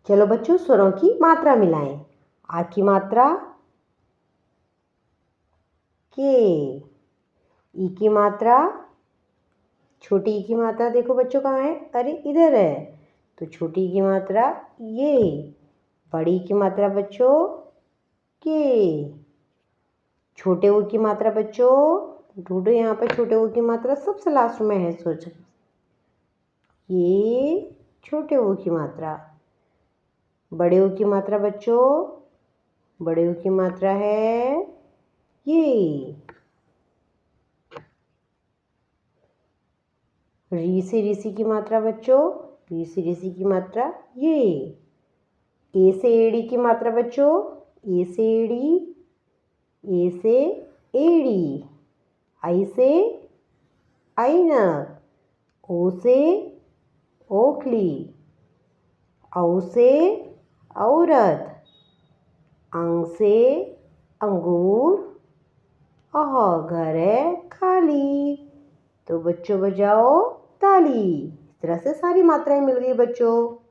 चलो बच्चों स्वरों की मात्रा मिलाएं। आ की मात्रा के, ई की मात्रा, छोटी ई की मात्रा देखो बच्चों कहाँ है, अरे इधर है, तो छोटी ई की मात्रा ये, बड़ी की मात्रा बच्चों के, छोटे ओ की मात्रा बच्चों ढूंढो यहाँ पर, छोटे ओ की मात्रा सबसे लास्ट में है, सोचो ये छोटे ओ की मात्रा। बड़े ओ की मात्रा बच्चों, बड़े ओ की मात्रा है ये। री से ऋषि की मात्रा बच्चों, री से ऋषि की मात्रा ये। ए से एड़ी की मात्रा बच्चों, ए से एड़ी, ए से एड़ी। आई से ऐनक, ओ से ओखली, औ से औरत, अंग से अंगूर, अह घर है खाली। तो बच्चों बजाओ ताली। इस तरह से सारी मात्राएं मिल गई बच्चों।